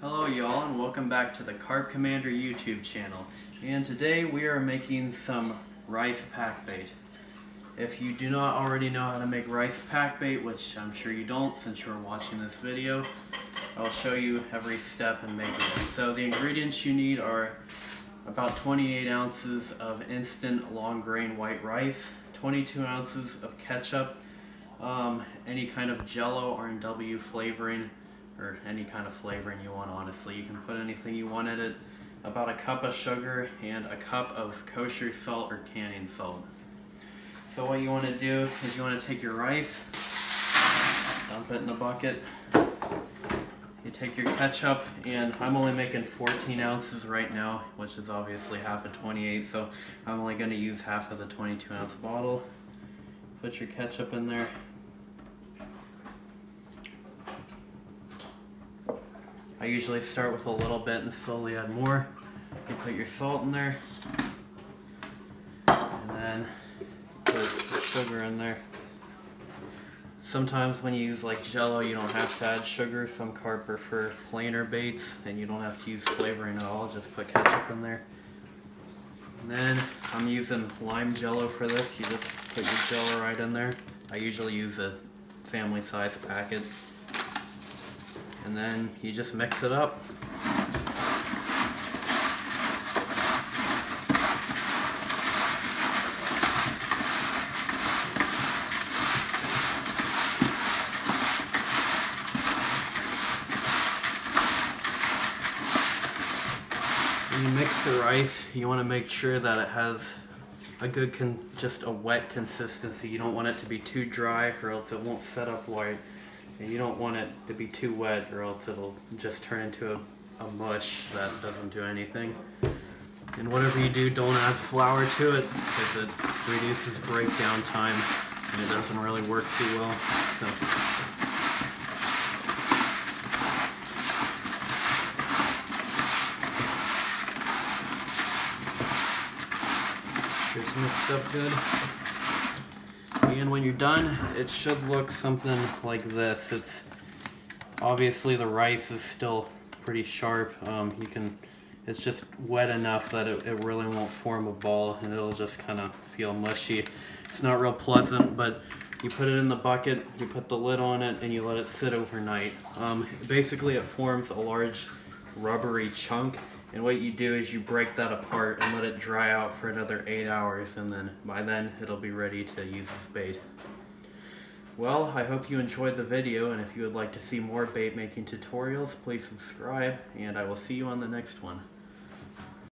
Hello y'all, and welcome back to the Carp Commander YouTube channel. And today we are making some rice pack bait. If you do not already know how to make rice pack bait, which I'm sure you don't since you're watching this video, I'll show you every step in making it. So the ingredients you need are about 28 ounces of instant long grain white rice, 22 ounces of ketchup, any kind of jello or R&W flavoring, or any kind of flavoring you want, honestly. You can put anything you want in it, about a cup of sugar, and a cup of kosher salt or canning salt. So what you want to do is you want to take your rice, dump it in the bucket, you take your ketchup, and I'm only making 14 ounces right now, which is obviously half of 28, so I'm only going to use half of the 22 ounce bottle. Put your ketchup in there. I usually start with a little bit and slowly add more. You put your salt in there, and then put the sugar in there. Sometimes when you use like jello, you don't have to add sugar. Some carp prefer plainer baits, and you don't have to use flavoring at all. Just put ketchup in there. And then I'm using lime jello for this. You just put your jello right in there. I usually use a family size packet. And then you just mix it up. When you mix the rice, you want to make sure that it has a good, just a wet consistency. You don't want it to be too dry or else it won't set up right. And you don't want it to be too wet or else it'll just turn into a mush that doesn't do anything. And whatever you do, don't add flour to it because it reduces breakdown time and it doesn't really work too well. So just mixed up good. And when you're done, it should look something like this. It's obviously the rice is still pretty sharp. It's just wet enough that it really won't form a ball, and it'll just kind of feel mushy. It's not real pleasant, but you put it in the bucket, you put the lid on it, and you let it sit overnight. Basically, it forms a large rubbery chunk. And what you do is you break that apart and let it dry out for another 8 hours, and then by then it'll be ready to use as bait. Well, I hope you enjoyed the video, and if you would like to see more bait making tutorials, please subscribe, and I will see you on the next one.